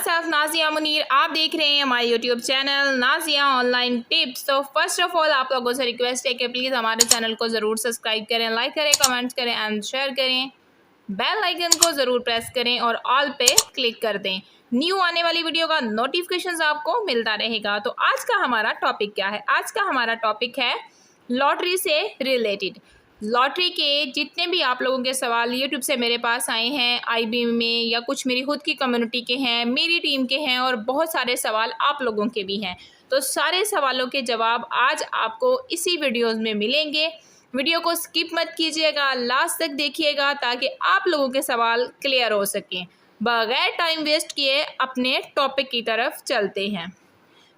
myself Nazia Munir. आप देख रहे हैं हमारे YouTube channel Nazia online tips. तो फर्स्ट ऑफ ऑल आप लोगों से रिक्वेस्ट है कि प्लीज़ हमारे चैनल को ज़रूर सब्सक्राइब करें, लाइक करें, कमेंट्स करें एंड शेयर करें। बेल आइकन को ज़रूर प्रेस करें और ऑल पे क्लिक कर दें। न्यू आने वाली वीडियो का नोटिफिकेशन आपको मिलता रहेगा। तो आज का हमारा टॉपिक क्या है? आज का हमारा टॉपिक है लॉटरी से रिलेटेड। लॉटरी के जितने भी आप लोगों के सवाल यूट्यूब से मेरे पास आए हैं, आईबी में या कुछ मेरी खुद की कम्युनिटी के हैं, मेरी टीम के हैं और बहुत सारे सवाल आप लोगों के भी हैं। तो सारे सवालों के जवाब आज आपको इसी वीडियोस में मिलेंगे। वीडियो को स्किप मत कीजिएगा, लास्ट तक देखिएगा ताकि आप लोगों के सवाल क्लियर हो सकें। बगैर टाइम वेस्ट किए अपने टॉपिक की तरफ चलते हैं।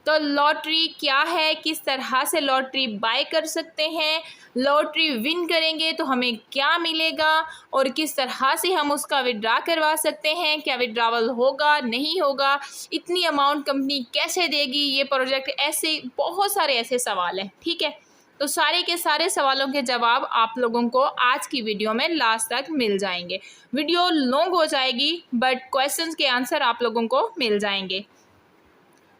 तो लॉटरी क्या है, किस तरह से लॉटरी बाय कर सकते हैं, लॉटरी विन करेंगे तो हमें क्या मिलेगा और किस तरह से हम उसका विड्रा करवा सकते हैं, क्या विड्रावल होगा नहीं होगा, इतनी अमाउंट कंपनी कैसे देगी, ये प्रोजेक्ट, ऐसे बहुत सारे ऐसे सवाल हैं। ठीक है, तो सारे के सारे सवालों के जवाब आप लोगों को आज की वीडियो में लास्ट तक मिल जाएंगे। वीडियो लॉन्ग हो जाएगी बट क्वेश्चंस के आंसर आप लोगों को मिल जाएंगे।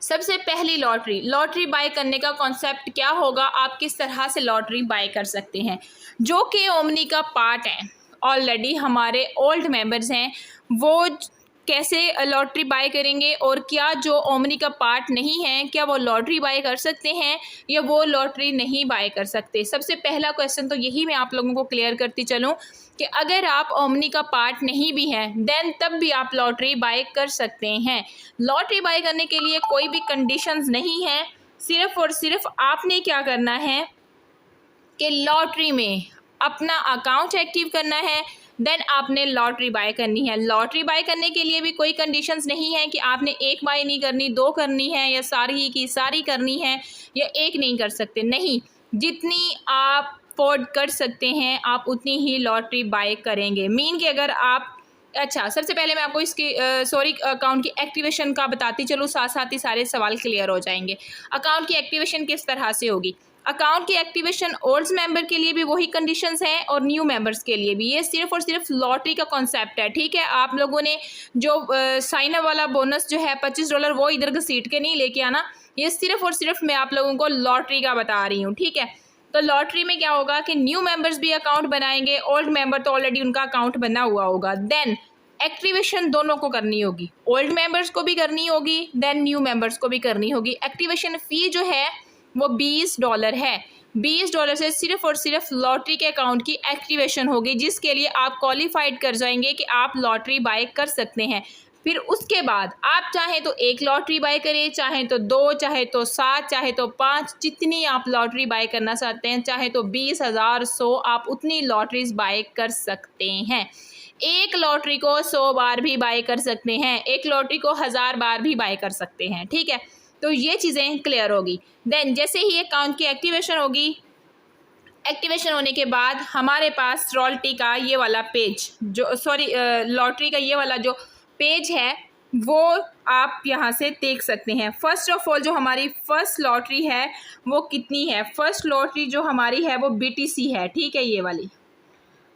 सबसे पहली लॉटरी बाय करने का कॉन्सेप्ट क्या होगा, आप किस तरह से लॉटरी बाय कर सकते हैं। जो कि ओमनी का पार्ट है, ऑलरेडी हमारे ओल्ड मेंबर्स हैं, वो कैसे लॉटरी बाय करेंगे और क्या जो ओमनी का पार्ट नहीं है क्या वो लॉटरी बाय कर सकते हैं या वो लॉटरी नहीं बाय कर सकते। सबसे पहला क्वेश्चन तो यही मैं आप लोगों को क्लियर करती चलूँ कि अगर आप ओमनी का पार्ट नहीं भी हैं देन तब भी आप लॉटरी बाय कर सकते हैं। लॉटरी बाय करने के लिए कोई भी कंडीशंस नहीं है, सिर्फ और सिर्फ आपने क्या करना है कि लॉटरी में अपना अकाउंट एक्टिव करना है, देन आपने लॉटरी बाय करनी है। लॉटरी बाय करने के लिए भी कोई कंडीशंस नहीं है कि आपने एक बाय नहीं करनी, दो करनी है या सारी की सारी करनी है या एक नहीं कर सकते। नहीं, जितनी आप अफोर्ड कर सकते हैं आप उतनी ही लॉटरी बाय करेंगे। मीन कि अगर आप सबसे पहले मैं आपको इसकी अकाउंट की एक्टिवेशन का बताती चलूँ, साथ साथ ही सारे सवाल क्लियर हो जाएंगे। अकाउंट की एक्टिवेशन किस तरह से होगी? अकाउंट की एक्टिवेशन ओल्ड मेंबर के लिए भी वही कंडीशंस हैं और न्यू मेंबर्स के लिए भी। ये सिर्फ और सिर्फ लॉटरी का कॉन्सेप्ट है। ठीक है, आप लोगों ने जो साइन अप वाला बोनस जो है $25 वो इधर घसीट के नहीं लेके आना। ये सिर्फ और सिर्फ मैं आप लोगों को लॉटरी का बता रही हूँ। ठीक है, तो लॉटरी में क्या होगा कि न्यू मेंबर्स भी अकाउंट बनाएंगे, ओल्ड मेंबर तो ऑलरेडी उनका अकाउंट बना हुआ होगा। देन एक्टिवेशन दोनों को करनी होगी, ओल्ड मेंबर्स को भी करनी होगी, देन न्यू मेंबर्स को भी करनी होगी। एक्टिवेशन फ़ी जो है वो $20 है। $20 से सिर्फ और सिर्फ लॉटरी के अकाउंट की एक्टिवेशन होगी, जिसके लिए आप क्वालिफाइड कर जाएंगे कि आप लॉटरी बाय कर सकते हैं। फिर उसके बाद आप चाहें तो एक लॉटरी बाय करें, चाहें तो 2, चाहे तो 7, चाहे तो 5, जितनी आप लॉटरी बाय करना चाहते हैं, चाहे तो 20,000, 100, आप उतनी लॉटरीज बाय कर सकते हैं। एक लॉटरी को 100 बार भी बाय कर सकते हैं, एक लॉटरी को 1000 बार भी बाय कर सकते हैं। ठीक है, तो ये चीज़ें क्लियर होगी। देन जैसे ही अकाउंट की एक्टिवेशन होगी, एक्टिवेशन होने के बाद हमारे पास रॉयल्टी का ये वाला पेज लॉटरी का ये वाला जो पेज है वो आप यहाँ से देख सकते हैं। फर्स्ट ऑफ ऑल जो हमारी फर्स्ट लॉटरी है वो कितनी है? फर्स्ट लॉटरी जो हमारी है वो BTC है। ठीक है, ये वाली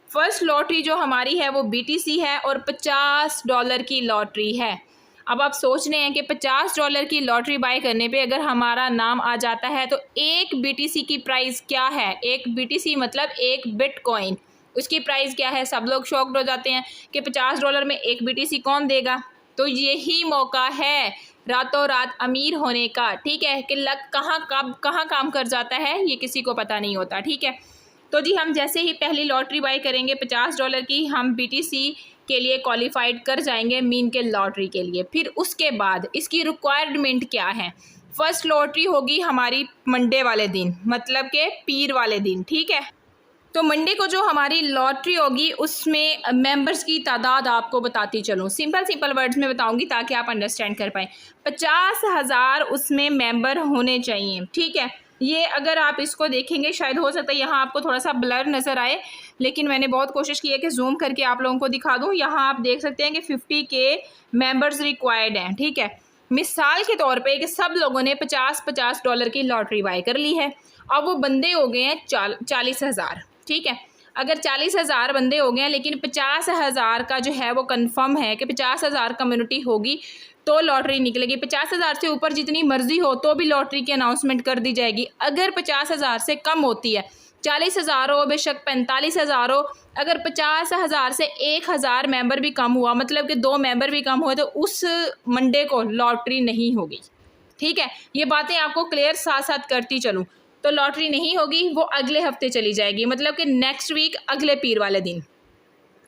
फर्स्ट लॉटरी जो हमारी है वो BTC है और $50 की लॉटरी है। अब आप सोच रहे हैं कि $50 की लॉटरी बाय करने पे अगर हमारा नाम आ जाता है तो एक BTC की प्राइस क्या है? एक BTC मतलब एक बिटकॉइन, उसकी प्राइस क्या है? सब लोग शॉक्ड हो जाते हैं कि $50 में एक BTC कौन देगा। तो यही मौका है रातों रात अमीर होने का। ठीक है, कि लक कहाँ काम कर जाता है ये किसी को पता नहीं होता। ठीक है, तो जी हम जैसे ही पहली लॉटरी बाय करेंगे $50 की, हम BTC के लिए क्वालिफाइड कर जाएंगे मीन के लॉटरी के लिए। फिर उसके बाद इसकी रिक्वायरमेंट क्या है? फर्स्ट लॉटरी होगी हमारी मंडे वाले दिन, मतलब के पीर वाले दिन। ठीक है, तो मंडे को जो हमारी लॉटरी होगी उसमें मेंबर्स की तादाद आपको बताती चलूँ, सिंपल वर्ड्स में बताऊंगी ताकि आप अंडरस्टैंड कर पाएँ। 50,000 उसमें मेंबर होने चाहिए। ठीक है, ये अगर आप इसको देखेंगे शायद हो सकता है यहाँ आपको थोड़ा सा ब्लर नज़र आए, लेकिन मैंने बहुत कोशिश की है कि जूम करके आप लोगों को दिखा दूँ। यहाँ आप देख सकते हैं कि 50K मेंबर्स रिक्वायर्ड हैं। ठीक है, मिसाल के तौर पे कि सब लोगों ने $50 की लॉटरी बाय कर ली है, अब वो बंदे हो गए हैं 40,000। ठीक है, अगर 40,000 बंदे हो गए हैं लेकिन 50,000 का जो है वो कंफर्म है कि 50,000 कम्युनिटी होगी तो लॉटरी निकलेगी। 50,000 से ऊपर जितनी मर्जी हो तो भी लॉटरी की अनाउंसमेंट कर दी जाएगी। अगर 50,000 से कम होती है, 40,000 हो बेशक 45,000 हो, अगर 50,000 से 1,000 मेंबर भी कम हुआ, मतलब कि 2 मेंबर भी कम हुए, तो उस मंडे को लॉटरी नहीं होगी। ठीक है, ये बातें आपको क्लियर साथ साथ करती चलूँ। तो लॉटरी नहीं होगी, वो अगले हफ्ते चली जाएगी, मतलब कि नेक्स्ट वीक अगले पीर वाले दिन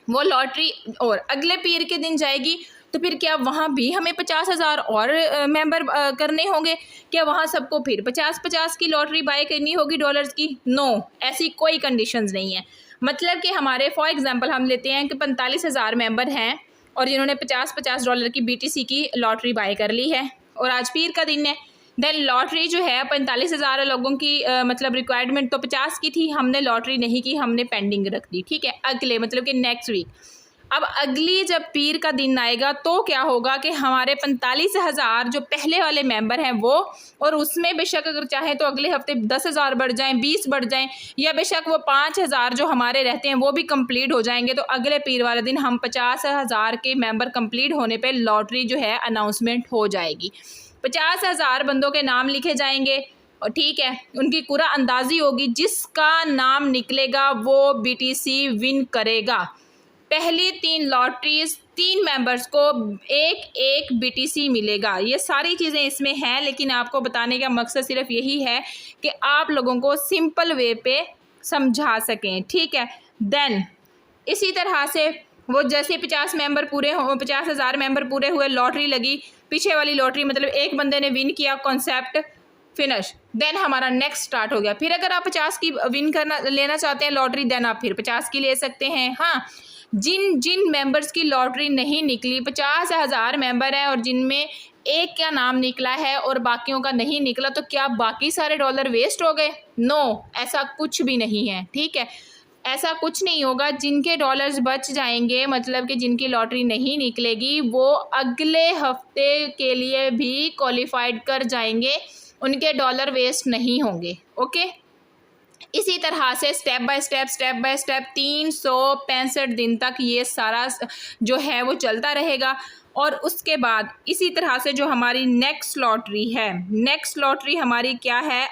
वो लॉटरी और अगले पीर के दिन जाएगी। तो फिर क्या वहाँ भी हमें 50,000 और मेंबर करने होंगे? क्या वहाँ सबको फिर 50-50 की लॉटरी बाय करनी होगी डॉलर्स की? नो, ऐसी कोई कंडीशंस नहीं है। मतलब कि हमारे फॉर एग्जांपल हम लेते हैं कि 45,000 मेंबर हैं और जिन्होंने 50-50 डॉलर की BTC की लॉटरी बाय कर ली है और आज पीर का दिन है, देन लॉटरी जो है 45,000 लोगों की मतलब रिक्वायरमेंट तो 50 की थी, हमने लॉटरी नहीं की, हमने पेंडिंग रख दी। ठीक है, अगले मतलब कि नेक्स्ट वीक। अब अगली जब पीर का दिन आएगा तो क्या होगा कि हमारे 45,000 जो पहले वाले मेंबर हैं वो, और उसमें बेशक अगर चाहे तो अगले हफ्ते 10,000 बढ़ जाएं, 20 बढ़ जाएं, या बेशक वो 5,000 जो हमारे रहते हैं वो भी कंप्लीट हो जाएंगे, तो अगले पीर वाले दिन हम 50,000 के मेंबर कंप्लीट होने पे लॉटरी जो है अनाउंसमेंट हो जाएगी। 50,000 बंदों के नाम लिखे जाएंगे और ठीक है, उनकी पूरा अंदाजी होगी, जिसका नाम निकलेगा वो BTC विन करेगा। पहली 3 लॉटरीज 3 मेंबर्स को एक BTC मिलेगा। ये सारी चीज़ें इसमें हैं, लेकिन आपको बताने का मकसद सिर्फ यही है कि आप लोगों को सिंपल वे पे समझा सकें। ठीक है, देन इसी तरह से वो जैसे 50 मेंबर पूरे हो, 50,000 मेंबर पूरे हुए, लॉटरी लगी, पीछे वाली लॉटरी मतलब एक बंदे ने विन किया, कॉन्सेप्ट फिनिश, देन हमारा नेक्स्ट स्टार्ट हो गया। फिर अगर आप 50 की विन करना लेना चाहते हैं लॉटरी, देन आप फिर 50 की ले सकते हैं। हाँ, जिन मेंबर्स की लॉटरी नहीं निकली, 50,000 मेंबर हैं और जिनमें एक का नाम निकला है और बाकियों का नहीं निकला, तो क्या बाकी सारे डॉलर वेस्ट हो गए? नो, ऐसा कुछ भी नहीं है। ठीक है, ऐसा कुछ नहीं होगा। जिनके डॉलर्स बच जाएंगे, मतलब कि जिनकी लॉटरी नहीं निकलेगी, वो अगले हफ्ते के लिए भी क्वालिफाइड कर जाएंगे, उनके डॉलर वेस्ट नहीं होंगे। ओके, इसी तरह से स्टेप बाय स्टेप 365 दिन तक ये सारा जो है वो चलता रहेगा। और उसके बाद इसी तरह से जो हमारी नेक्स्ट लॉटरी है, नेक्स्ट लॉटरी हमारी क्या है?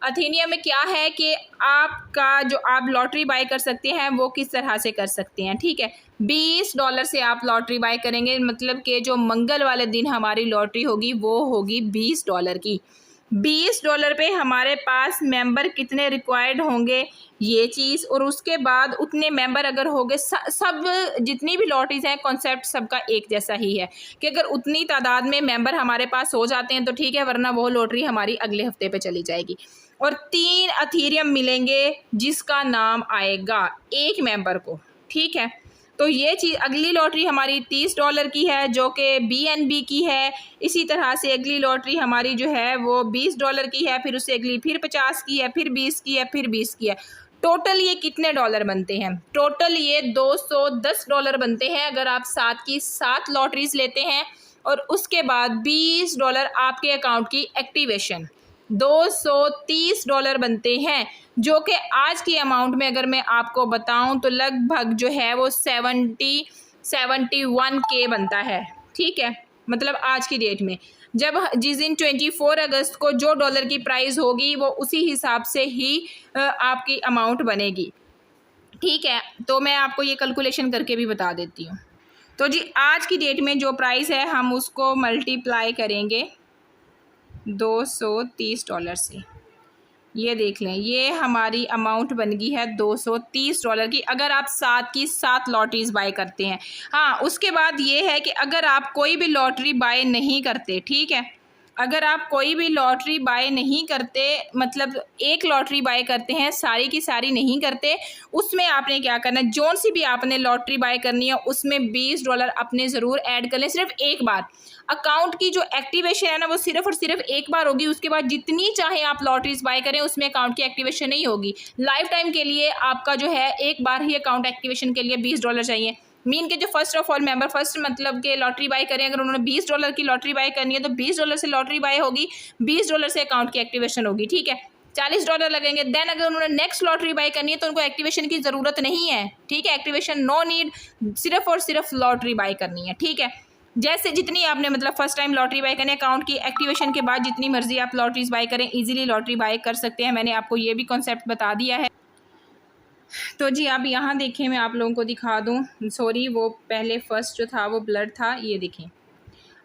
अथीनियर में क्या है कि आपका जो आप लॉटरी बाय कर सकते हैं वो किस तरह से कर सकते हैं। ठीक है, $20 से आप लॉटरी बाय करेंगे, मतलब कि जो मंगल वाले दिन हमारी लॉटरी होगी वो होगी $20 की। $20 पे हमारे पास मेंबर कितने रिक्वायर्ड होंगे ये चीज़, और उसके बाद उतने मेंबर अगर होंगे, सब जितनी भी लॉटरीज हैं कॉन्सेप्ट सबका एक जैसा ही है कि अगर उतनी तादाद में मेंबर हमारे पास हो जाते हैं तो ठीक है, वरना वो लॉटरी हमारी अगले हफ्ते पे चली जाएगी। और 3 अथीरियम मिलेंगे जिसका नाम आएगा एक मेंबर को। ठीक है, तो ये चीज़ अगली लॉटरी हमारी $30 की है जो कि BNB की है। इसी तरह से अगली लॉटरी हमारी जो है वो $20 की है, फिर उससे अगली फिर 50 की है, फिर 20 की है, फिर 20 की है। टोटल ये कितने डॉलर बनते हैं? टोटल ये $210 बनते हैं अगर आप 7 की 7 लॉटरीज लेते हैं, और उसके बाद $20 आपके अकाउंट की एक्टिवेशन, $230 बनते हैं, जो कि आज की अमाउंट में अगर मैं आपको बताऊं तो लगभग जो है वो 71K बनता है। ठीक है, मतलब आज की डेट में जब जिस दिन 24 अगस्त को जो डॉलर की प्राइस होगी वो उसी हिसाब से ही आपकी अमाउंट बनेगी। ठीक है, तो मैं आपको ये कैलकुलेशन करके भी बता देती हूँ। तो जी आज की डेट में जो प्राइस है हम उसको मल्टीप्लाई करेंगे $230 से। ये देख लें, ये हमारी अमाउंट बन गई है $230 की अगर आप 7 की 7 लॉटरीज बाय करते हैं। हाँ, उसके बाद ये है कि अगर आप कोई भी लॉटरी बाय नहीं करते, ठीक है, अगर आप कोई भी लॉटरी बाय नहीं करते, मतलब एक लॉटरी बाय करते हैं, सारी की सारी नहीं करते, उसमें आपने क्या करना है, जोन सी भी आपने लॉटरी बाय करनी है उसमें $20 अपने ज़रूर ऐड कर लें, सिर्फ एक बार। अकाउंट की जो एक्टिवेशन है ना वो सिर्फ और सिर्फ एक बार होगी, उसके बाद जितनी चाहे आप लॉटरीज बाय करें उसमें अकाउंट की एक्टिवेशन नहीं होगी। लाइफ टाइम के लिए आपका जो है एक बार ही अकाउंट एक्टिवेशन के लिए $20 चाहिए। मीन के जो first of all member first मतलब के लॉटरी बाय करें, अगर उन्होंने $20 की लॉटरी बाय करनी है तो $20 से लॉटरी बाय होगी, $20 से अकाउंट की एक्टिवेशन होगी। ठीक है, $40 लगेंगे। देन अगर उन्होंने नेक्स्ट लॉटरी बाय करनी है तो उनको एक्टिवेशन की ज़रूरत नहीं है, ठीक है, एक्टिवेशन नो नीड, सिर्फ और सिर्फ लॉटरी बाय करनी है, ठीक है। जैसे जितनी आपने मतलब फर्स्ट टाइम लॉटरी बाय करनी है, अकाउंट की एक्टिवेशन के बाद जितनी मर्जी आप लॉटरीज बाय करें, इजीली लॉटरी बाय कर सकते हैं। मैंने आपको ये भी कॉन्सेप्ट बता दिया है। तो जी आप यहाँ देखें, मैं आप लोगों को दिखा दूँ, सॉरी वो पहले फर्स्ट जो था वो ब्लर था, ये देखें।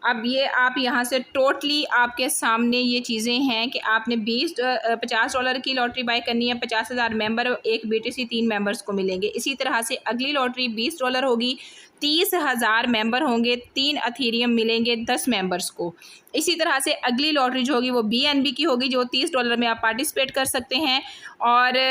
अब ये आप यहाँ से टोटली आपके सामने ये चीज़ें हैं कि आपने $50 की लॉटरी बाय करनी है, 50,000 मेंबर, एक BTC 3 मेंबर्स को मिलेंगे। इसी तरह से अगली लॉटरी $20 होगी, 30,000 मेंबर होंगे, 3 अथीरियम मिलेंगे 10 मेंबर्स को। इसी तरह से अगली लॉटरी जो होगी वो BNB की होगी, जो $30 में आप पार्टिसिपेट कर सकते हैं। और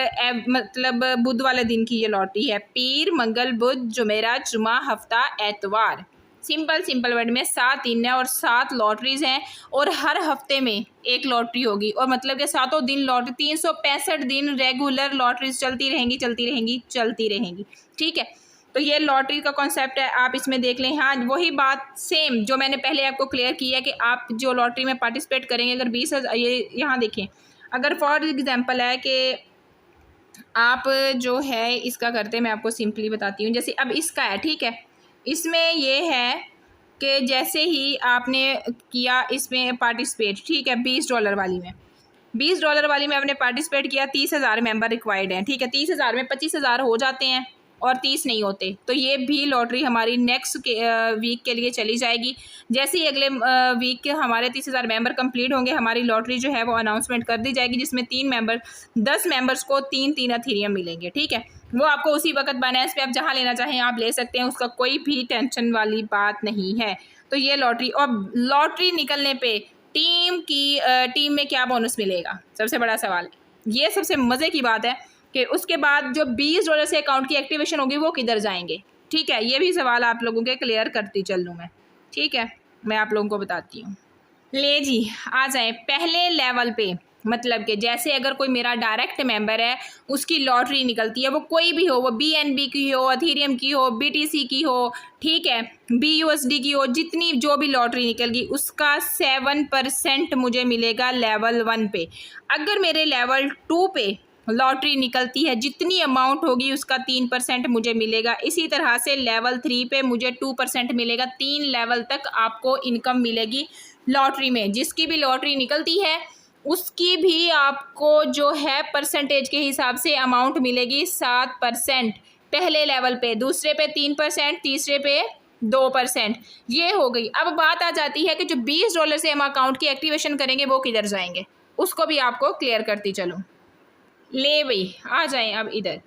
मतलब बुध वाले दिन की ये लॉटरी है, पीर, मंगल, बुध, जुमेरात, जुमा, हफ्ता, एतवार। सिंपल वर्ड में 7 दिन है और 7 लॉटरीज हैं और हर हफ्ते में एक लॉटरी होगी, और मतलब कि 7 दिन लॉटरी, 365 दिन रेगुलर लॉटरीज चलती रहेंगी, ठीक है। तो ये लॉटरी का कॉन्सेप्ट है, आप इसमें देख लें। हाँ, वही बात सेम जो मैंने पहले आपको क्लियर की है कि आप जो लॉटरी में पार्टिसिपेट करेंगे, अगर 20,000, ये यहाँ देखें, अगर फॉर एग्जाम्पल है कि आप जो है इसका करते, मैं आपको सिंपली बताती हूँ। जैसे अब इसका है, ठीक है, इसमें ये है कि जैसे ही आपने किया इसमें पार्टिसिपेट, ठीक है, $20 वाली में आपने पार्टिसिपेट किया, 30,000 मेंबर रिक्वायर्ड हैं, ठीक है। 30,000 में 25,000 हो जाते हैं और 30 नहीं होते, तो ये भी लॉटरी हमारी नेक्स्ट वीक के लिए चली जाएगी। जैसे ही अगले वीक के हमारे 30,000 मेंबर कंप्लीट होंगे, हमारी लॉटरी जो है वो अनाउंसमेंट कर दी जाएगी, जिसमें 10 मेंबर्स को 3 अथीरियम मिलेंगे, ठीक है। वो आपको उसी वक्त बाइनेंस पे आप जहाँ लेना चाहें आप ले सकते हैं, उसका कोई भी टेंशन वाली बात नहीं है। तो ये लॉटरी, और लॉटरी निकलने पे टीम में क्या बोनस मिलेगा, सबसे बड़ा सवाल। ये सबसे मज़े की बात है कि उसके बाद जो $20 से अकाउंट की एक्टिवेशन होगी वो किधर जाएंगे, ठीक है। ये भी सवाल आप लोगों के क्लियर करती चल लूँ मैं, ठीक है, मैं आप लोगों को बताती हूँ। ले जी, आ जाए पहले लेवल पे। मतलब कि जैसे अगर कोई मेरा डायरेक्ट मेंबर है, उसकी लॉटरी निकलती है, वो कोई भी हो, वो BNB की हो, अथीरियम की हो, BTC की हो, ठीक है, BUSD की हो, जितनी जो भी लॉटरी निकल गई उसका 7% मुझे मिलेगा लेवल 1 पे। अगर मेरे लेवल 2 पे लॉटरी निकलती है, जितनी अमाउंट होगी उसका 3% मुझे मिलेगा। इसी तरह से लेवल 3 पे मुझे 2% मिलेगा। 3 लेवल तक आपको इनकम मिलेगी लॉटरी में। जिसकी भी लॉटरी निकलती है उसकी भी आपको जो है परसेंटेज के हिसाब से अमाउंट मिलेगी 7% पहले लेवल पे, दूसरे पे 3%, तीसरे पे 2%। ये हो गई। अब बात आ जाती है कि जो $20 से हम अकाउंट की एक्टिवेशन करेंगे वो किधर जाएंगे, उसको भी आपको क्लियर करती चलूँ। ले भाई, आ जाएं अब इधर।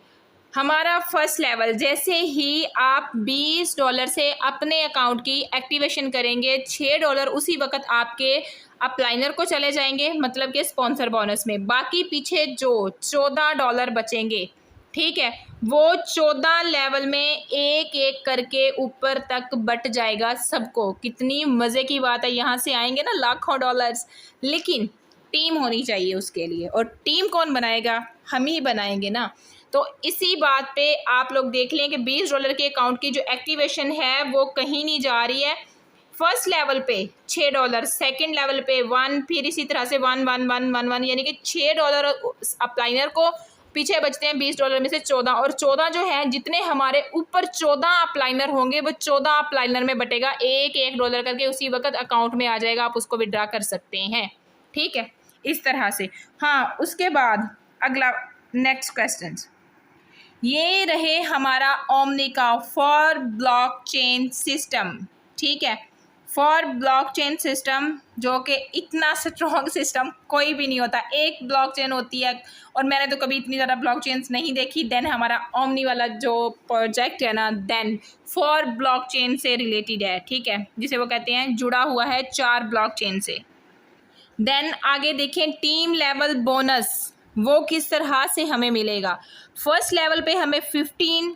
हमारा फर्स्ट लेवल, जैसे ही आप $20 से अपने अकाउंट की एक्टिवेशन करेंगे, $6 उसी वक्त आपके अपलाइनर को चले जाएंगे, मतलब कि स्पॉन्सर बोनस में। बाकी पीछे जो $14 बचेंगे, ठीक है, वो 14 लेवल में एक एक करके ऊपर तक बट जाएगा सबको। कितनी मज़े की बात है, यहाँ से आएंगे ना लाखों डॉलर्स, लेकिन टीम होनी चाहिए उसके लिए। और टीम कौन बनाएगा, हम ही बनाएंगे ना। तो इसी बात पे आप लोग देख लें कि $20 के अकाउंट की जो एक्टिवेशन है वो कहीं नहीं जा रही है। फर्स्ट लेवल पे $6, सेकंड लेवल पे 1, फिर इसी तरह से 1 1 1 1 1, यानी कि $6 अपलाइनर को, पीछे बचते हैं $20 में से 14, और 14 जो है, जितने हमारे ऊपर 14 अपलाइनर होंगे वो 14 अपलाइनर में बटेगा, $1 करके उसी वक्त अकाउंट में आ जाएगा, आप उसको विड्रा कर सकते हैं, ठीक है, इस तरह से। हाँ, उसके बाद अगला नेक्स्ट क्वेश्चन ये रहे हमारा ओमनी का फॉर ब्लॉकचेन सिस्टम, ठीक है। फॉर ब्लॉकचेन सिस्टम, जो कि इतना स्ट्रॉन्ग सिस्टम कोई भी नहीं होता। एक ब्लॉकचेन होती है, और मैंने तो कभी इतनी ज़्यादा ब्लॉकचेन्स नहीं देखी। देन हमारा ओमनी वाला जो प्रोजेक्ट है ना, देन फॉर ब्लॉकचेन से रिलेटेड है, ठीक है, जिसे वो कहते हैं जुड़ा हुआ है 4 ब्लॉकचेन से। देन आगे देखें टीम लेवल बोनस, वो किस तरह से हमें मिलेगा। फर्स्ट लेवल पे हमें 15,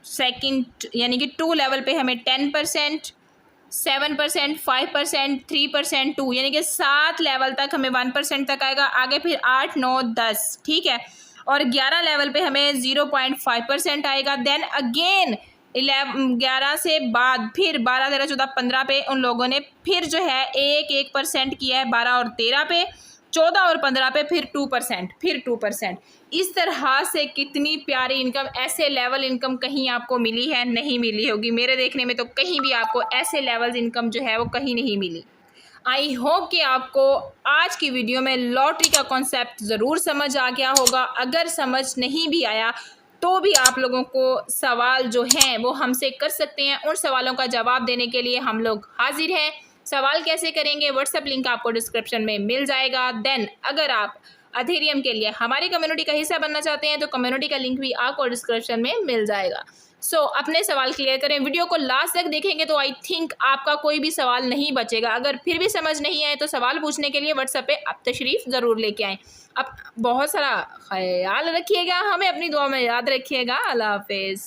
सेकंड यानी कि 2 लेवल पे हमें 10%, 7%, 5%, 3%, 2, यानी कि 7 लेवल तक हमें 1% तक आएगा। आगे फिर 8, 9, 10, ठीक है, और 11 लेवल पे हमें 0.5% आएगा। देन अगेन 11 से बाद फिर 12, 13, 14, 15 पे उन लोगों ने फिर जो है 1% किया है 12 और 13 पे। 14 और 15 पे फिर 2%, फिर 2%। इस तरह से कितनी प्यारी इनकम, ऐसे लेवल इनकम कहीं आपको मिली है? नहीं मिली होगी। मेरे देखने में तो कहीं भी आपको ऐसे लेवल इनकम जो है वो कहीं नहीं मिली। आई होप कि आपको आज की वीडियो में लॉटरी का कॉन्सेप्ट ज़रूर समझ आ गया होगा। अगर समझ नहीं भी आया तो भी आप लोगों को सवाल जो हैं वो हमसे कर सकते हैं। उन सवालों का जवाब देने के लिए हम लोग हाजिर हैं। सवाल कैसे करेंगे? व्हाट्सएप लिंक आपको डिस्क्रिप्शन में मिल जाएगा। देन अगर आप अथेरियम के लिए हमारी कम्युनिटी का हिस्सा बनना चाहते हैं तो कम्युनिटी का लिंक भी आपको डिस्क्रिप्शन में मिल जाएगा। अपने सवाल क्लियर करें। वीडियो को लास्ट तक देखेंगे तो आई थिंक आपका कोई भी सवाल नहीं बचेगा। अगर फिर भी समझ नहीं आए तो सवाल पूछने के लिए व्हाट्सएप पे आप तशरीफ़ ज़रूर लेके आएँ। अब बहुत सारा ख्याल रखिएगा, हमें अपनी दुआ में याद रखिएगा। अल्लाह हाफिज़।